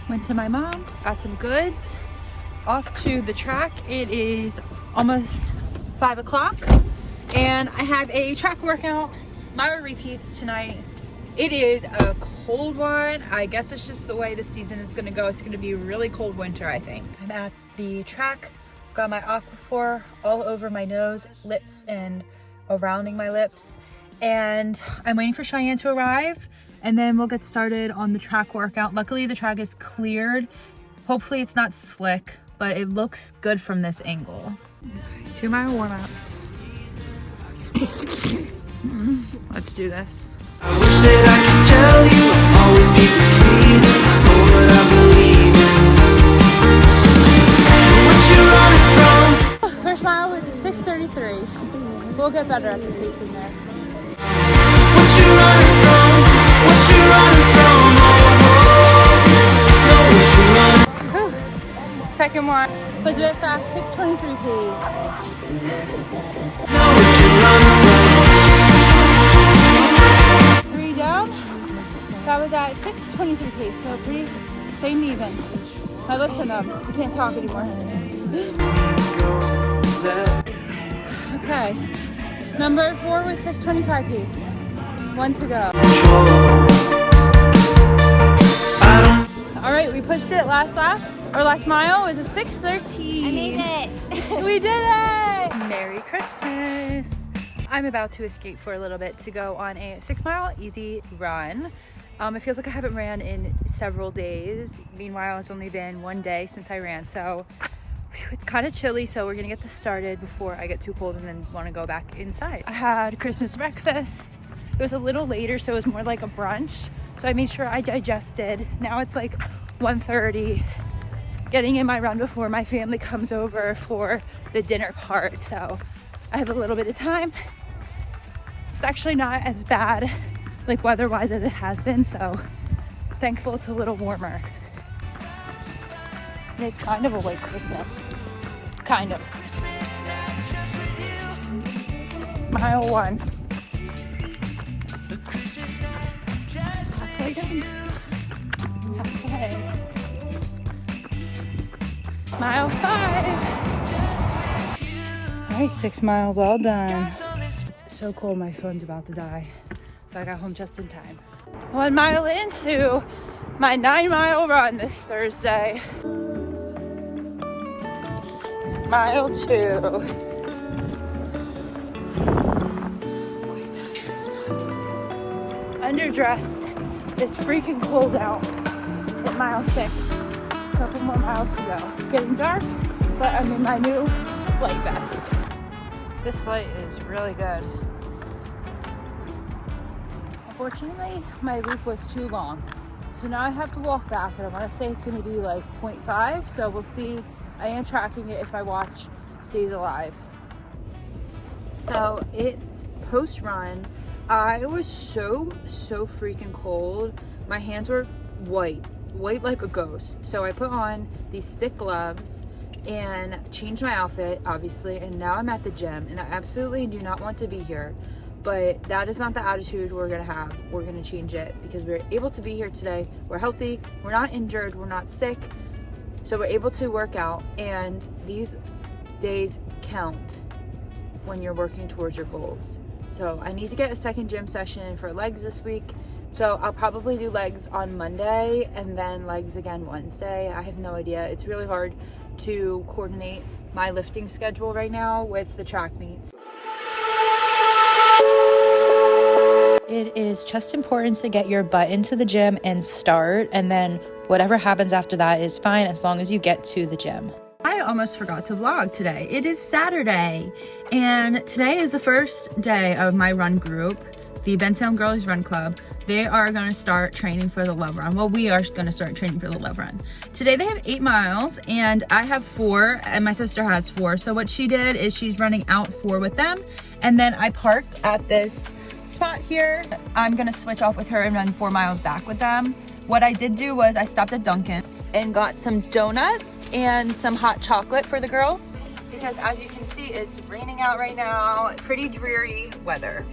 Went to my mom's, got some goods, off to the track. It is almost 5 o'clock and I have a track workout, mile repeats tonight. It is a cold one. I guess it's just the way the season is gonna go. It's gonna be a really cold winter, I think. I'm at the track, got my Aquaphor all over my nose, lips, and surrounding my lips. And I'm waiting for Cheyenne to arrive, and then we'll get started on the track workout. Luckily, the track is cleared. Hopefully it's not slick, but it looks good from this angle. 2 mile warm up. Let's do this. I wish that I could tell you I'm always people pleasing, know what I believe in. What you running from? First mile was a 6:33. We'll get better at the pacing there. What you running from? What you running from? Know what you running. Whew. Second one was a bit fast, 6:23 pace. Know what you running from. 3 down. That was at 6:23 pace, so pretty same even. My lips are numb. I can't talk anymore. Okay. Number 4 was 6:25 pace. 1 to go. All right, we pushed it last lap. Our last mile was a 6:13. I made it. We did it! Merry Christmas. I'm about to escape for a little bit to go on a 6-mile easy run. It feels like I haven't ran in several days. Meanwhile, it's only been 1 day since I ran, so it's kind of chilly, so we're gonna get this started before I get too cold and then want to go back inside. I had Christmas breakfast. It was a little later, so it was more like a brunch. So I made sure I digested. Now it's like 1:30. Getting in my run before my family comes over for the dinner part. So I have a little bit of time. It's actually not as bad, like weather-wise, as it has been. So thankful it's a little warmer. And it's kind of a white Christmas. Kind of. Mile 1. Halfway done. Halfway. Mile 5. All right, 6 miles all done. It's so cold, my phone's about to die. So I got home just in time. 1 mile into my 9-mile run this Thursday. Mile 2. Underdressed. It's freaking cold out. At mile 6. A couple more miles to go. It's getting dark, but I'm in my new light vest. This light is really good. Unfortunately, my loop was too long. So now I have to walk back, and I want to say it's going to be like 0.5, so we'll see. I am tracking it if my watch stays alive. So it's post-run. I was so freaking cold. My hands were white like a ghost. So I put on these thick gloves and changed my outfit, obviously, and now I'm at the gym, and I absolutely do not want to be here. But that is not the attitude we're gonna have. We're gonna change it because we're able to be here today. We're healthy, we're not injured, we're not sick. So we're able to work out, and these days count when you're working towards your goals. So I need to get a second gym session in for legs this week. So I'll probably do legs on Monday and then legs again Wednesday. I have no idea. It's really hard to coordinate my lifting schedule right now with the track meets. It is just important to get your butt into the gym and start, and then whatever happens after that is fine as long as you get to the gym. I almost forgot to vlog today. It is Saturday, and today is the first day of my run group, the Bensalem Girlies Run Club. They are going to start training for the Love Run. Well, we are going to start training for the Love Run. Today they have 8 miles, and I have 4, and my sister has 4. So what she did is she's running out 4 with them, and then I parked at this spot here. I'm gonna switch off with her and run 4 miles back with them. What I did do was I stopped at Dunkin' and got some donuts and some hot chocolate for the girls, because as you can see, it's raining out right now. Pretty dreary weather.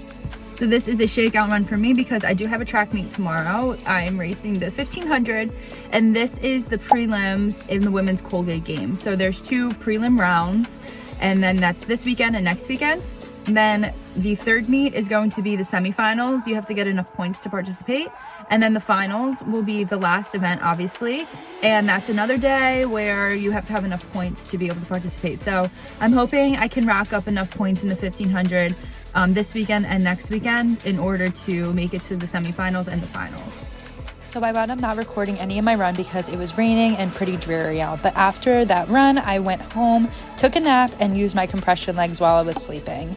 So this is a shakeout run for me because I do have a track meet tomorrow. I'm racing the 1500, and this is the prelims in the women's Colgate game. So there's 2 prelim rounds, and then that's this weekend and next weekend. And then the third meet is going to be the semifinals. You have to get enough points to participate. And then the finals will be the last event, obviously. And that's another day where you have to have enough points to be able to participate. So I'm hoping I can rack up enough points in the 1500 this weekend and next weekend in order to make it to the semifinals and the finals. So I wound up not recording any of my run because it was raining and pretty dreary out. But after that run, I went home, took a nap, and used my compression legs while I was sleeping.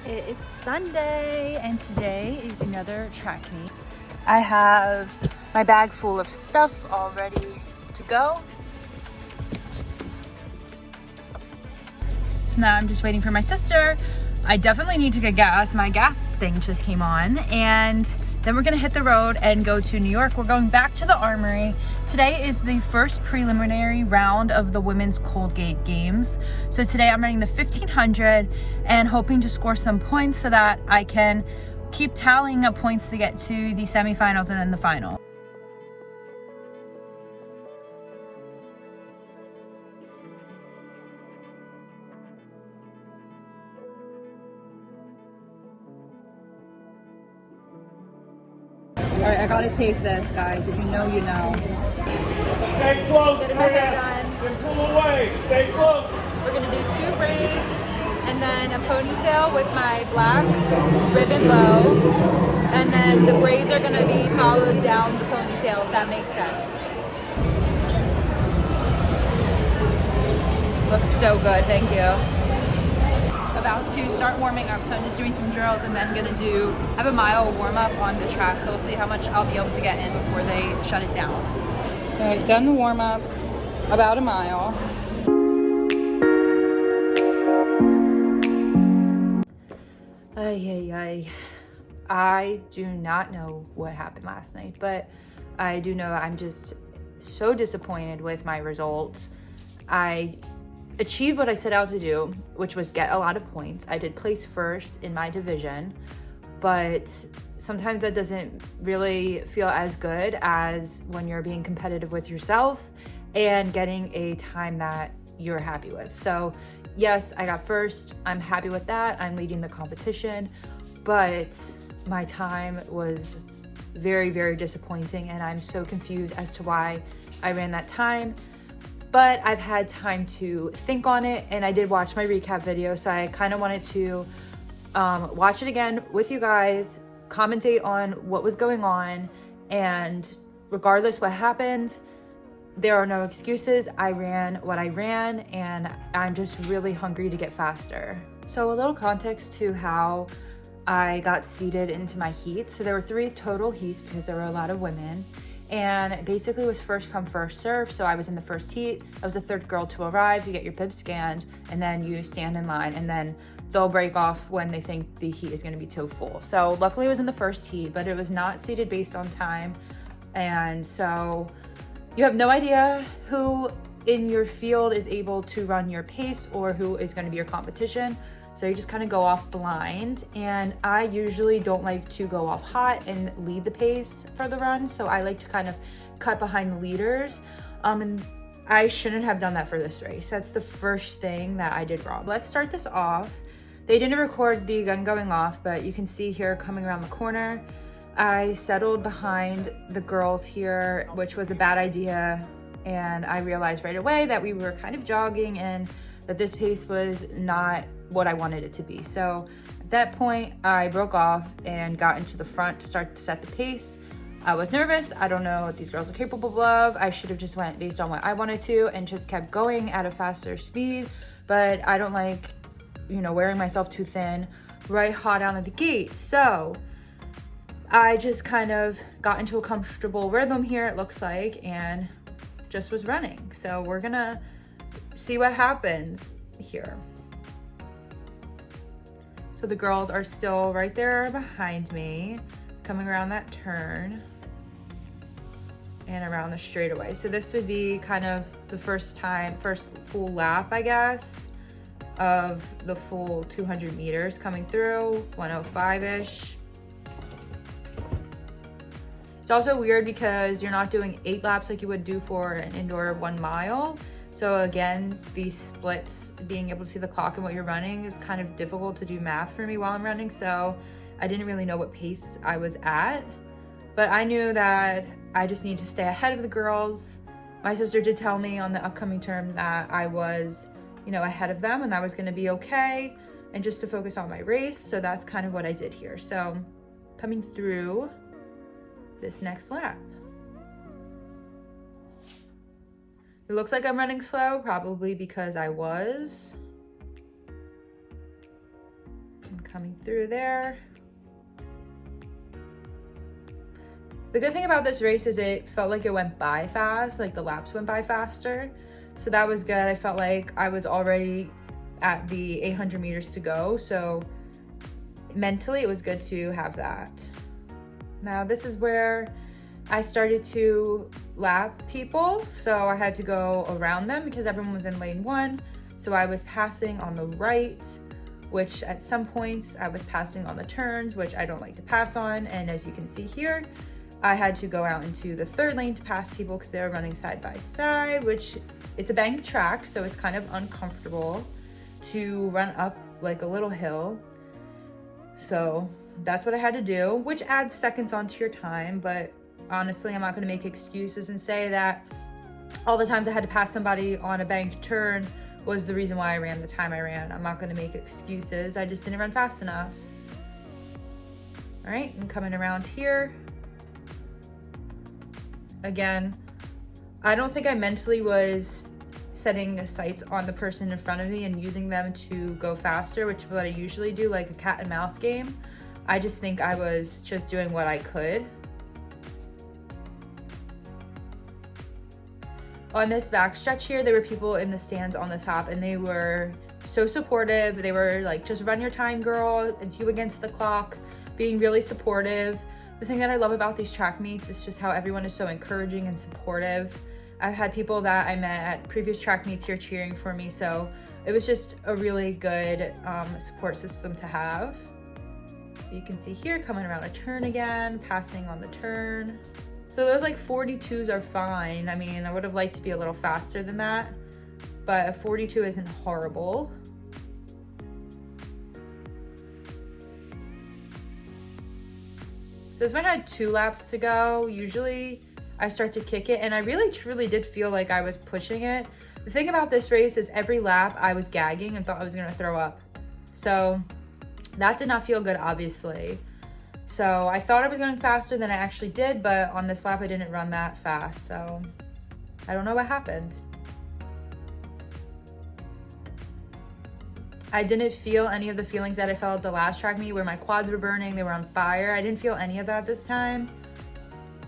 It's Sunday, and today is another track meet. I have my bag full of stuff all ready to go. So now I'm just waiting for my sister. I definitely need to get gas. My gas thing just came on, and then we're gonna hit the road and go to New York. We're going back to the Armory. Today is the first preliminary round of the women's Colgate games. So today I'm running the 1500 and hoping to score some points so that I can keep tallying up points to get to the semifinals and then the final. All right, I gotta take this, guys. If you know, you know. Stay close, Getting my hair done. and pull away. Stay close. We're gonna do 2 braids and then a ponytail with my black ribbon bow. And then the braids are gonna be followed down the ponytail, if that makes sense. Looks so good, thank you. About to start warming up, so I'm just doing some drills and then gonna have a mile warm up on the track, so we'll see how much I'll be able to get in before they shut it down. All right, done the warm up, about a mile. I do not know what happened last night, but I do know I'm just so disappointed with my results. I achieved what I set out to do, which was get a lot of points. I did place first in my division, but sometimes that doesn't really feel as good as when you're being competitive with yourself and getting a time that you're happy with. So yes, I got first. I'm happy with that. I'm leading the competition, but my time was very, very disappointing, and I'm so confused as to why I ran that time. But I've had time to think on it, and I did watch my recap video, so I kind of wanted to watch it again with you guys, commentate on what was going on, and regardless what happened, there are no excuses. I ran what I ran, and I'm just really hungry to get faster. So a little context to how I got seated into my heat. So there were 3 total heats because there were a lot of women. And basically it was first come, first serve. So I was in the first heat. I was the 3rd girl to arrive. You get your bib scanned, and then you stand in line, and then they'll break off when they think the heat is gonna be too full. So luckily I was in the first heat, but it was not seated based on time. And so you have no idea who in your field is able to run your pace or who is gonna be your competition. So you just kind of go off blind, and I usually don't like to go off hot and lead the pace for the run. So I like to kind of cut behind the leaders. And I shouldn't have done that for this race. That's the first thing that I did wrong. Let's start this off. They didn't record the gun going off, but you can see here coming around the corner, I settled behind the girls here, which was a bad idea. And I realized right away that we were kind of jogging and that this pace was not what I wanted it to be. So at that point, I broke off and got into the front to start to set the pace. I was nervous. I don't know what these girls are capable of. I should have just went based on what I wanted to and just kept going at a faster speed. But I don't like, wearing myself too thin right hot out of the gate. So I just kind of got into a comfortable rhythm here, it looks like, and just was running. So we're gonna see what happens here. So the girls are still right there behind me, coming around that turn and around the straightaway. So this would be kind of the first full lap, I guess, of the full 200 meters coming through, 105-ish. It's also weird because you're not doing 8 laps like you would do for an indoor 1 mile. So again, these splits, being able to see the clock and what you're running, is kind of difficult to do math for me while I'm running. So I didn't really know what pace I was at, but I knew that I just need to stay ahead of the girls. My sister did tell me on the upcoming term that I was, you know, ahead of them and that was gonna be okay, and just to focus on my race. So that's kind of what I did here. So coming through this next lap. It looks like I'm running slow, probably because I was. I'm coming through there. The good thing about this race is it felt like it went by fast, like the laps went by faster. So that was good. I felt like I was already at the 800 meters to go. So mentally it was good to have that. Now this is where I started to lap people. So I had to go around them because everyone was in lane 1. So I was passing on the right, which at some points I was passing on the turns, which I don't like to pass on. And as you can see here, I had to go out into the 3rd lane to pass people because they were running side by side, which it's a banked track, so it's kind of uncomfortable to run up like a little hill. So that's what I had to do, which adds seconds onto your time. But honestly, I'm not going to make excuses and say that all the times I had to pass somebody on a banked turn was the reason why I ran the time I ran. I'm not going to make excuses. I just didn't run fast enough. All right, I'm coming around here. Again, I don't think I mentally was setting sights on the person in front of me and using them to go faster, which is what I usually do, like a cat and mouse game. I just think I was just doing what I could. On this backstretch here, there were people in the stands on the top and they were so supportive. They were like, just run your time, girl. It's you against the clock, being really supportive. The thing that I love about these track meets is just how everyone is so encouraging and supportive. I've had people that I met at previous track meets here cheering for me, so it was just a really good support system to have. You can see here, coming around a turn again, passing on the turn. So those like 42s are fine. I mean, I would have liked to be a little faster than that, but a 42 isn't horrible. So this one had 2 laps to go. Usually I start to kick it, and I really truly did feel like I was pushing it. The thing about this race is every lap I was gagging and thought I was gonna throw up. So that did not feel good, obviously. So I thought I was going faster than I actually did, but on this lap I didn't run that fast. So I don't know what happened. I didn't feel any of the feelings that I felt at the last track meet where my quads were burning, they were on fire. I didn't feel any of that this time.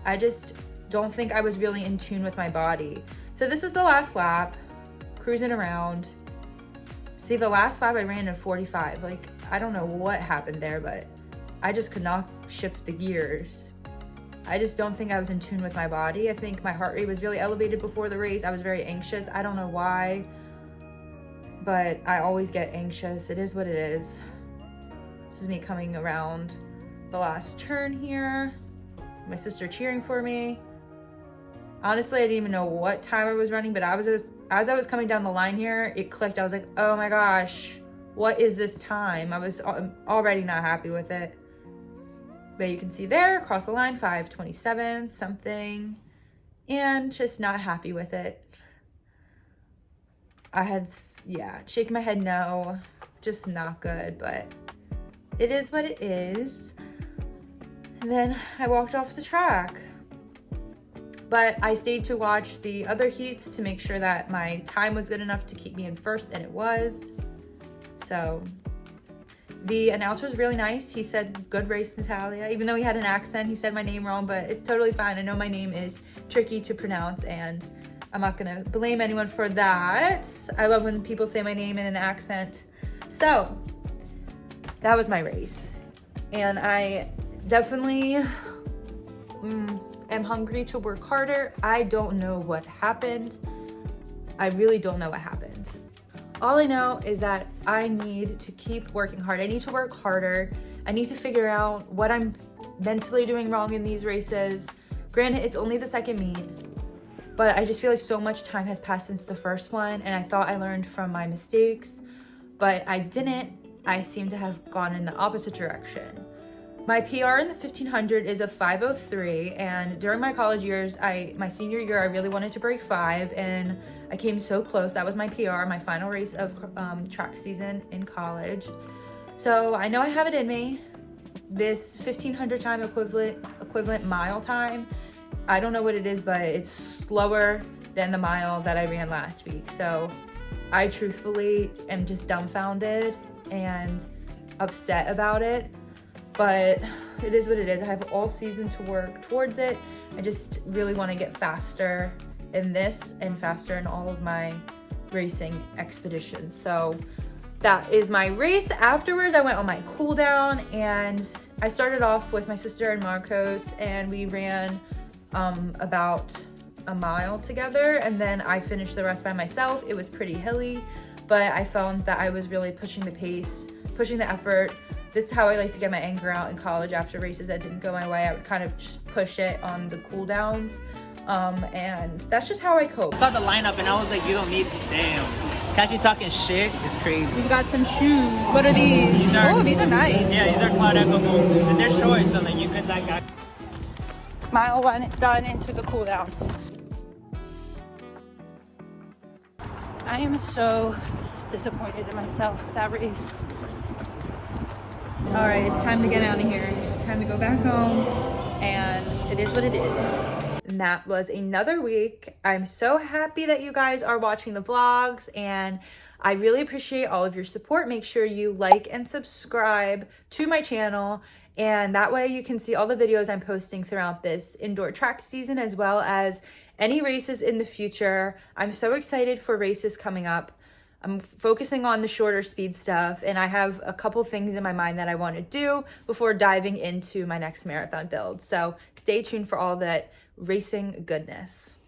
I just don't think I was really in tune with my body. So this is the last lap, cruising around. See, the last lap I ran in 45. Like, I don't know what happened there, but I just could not shift the gears. I just don't think I was in tune with my body. I think my heart rate was really elevated before the race. I was very anxious. I don't know why, but I always get anxious. It is what it is. This is me coming around the last turn here. My sister cheering for me. Honestly, I didn't even know what time I was running, but as I was coming down the line here, it clicked. I was like, oh my gosh, what is this time? I was already not happy with it. But you can see there, across the line, 5:27 something, and just not happy with it. I had, shaking my head no, just not good, but it is what it is. And then I walked off the track. But I stayed to watch the other heats to make sure that my time was good enough to keep me in first, and it was. So the announcer was really nice. He said, good race, Natalia. Even though he had an accent, he said my name wrong, but it's totally fine. I know my name is tricky to pronounce, and I'm not gonna blame anyone for that. I love when people say my name in an accent. So that was my race. And I definitely am hungry to work harder. I don't know what happened. I really don't know what happened. All I know is that I need to keep working hard. I need to work harder. I need to figure out what I'm mentally doing wrong in these races. Granted, it's only the second meet, but I just feel like so much time has passed since the first one, and I thought I learned from my mistakes, but I didn't. I seem to have gone in the opposite direction. My PR in the 1500 is a 5:03, and during my college years, my senior year, I really wanted to break 5, and I came so close. That was my PR, my final race of track season in college. So I know I have it in me. This 1500 time equivalent mile time, I don't know what it is, but it's slower than the mile that I ran last week. So I truthfully am just dumbfounded and upset about it. But it is what it is. I have all season to work towards it. I just really want to get faster in this and faster in all of my racing expeditions. So that is my race. Afterwards, I went on my cool down, and I started off with my sister and Marcos, and we ran about a mile together, and then I finished the rest by myself. It was pretty hilly, but I found that I was really pushing the pace, pushing the effort. This is how I like to get my anger out in college after races that didn't go my way. I would kind of just push it on the cool downs. And that's just how I cope. I saw the lineup and I was like, you don't need, damn. Catch you talking shit is crazy. We've got some shoes. What are these? These are nice. Yeah, these are Cloud Echo boots. And they're short, so like you could like... Mile 1 done into the cool down. I am so disappointed in myself, that race. All right, it's time to get out of here. It's time to go back home, and it is what it is. And that was another week. I'm so happy that you guys are watching the vlogs, and I really appreciate all of your support. Make sure you like and subscribe to my channel, and that way you can see all the videos I'm posting throughout this indoor track season, as well as any races in the future. I'm so excited for races coming up. I'm focusing on the shorter speed stuff, and I have a couple things in my mind that I want to do before diving into my next marathon build. So stay tuned for all that racing goodness.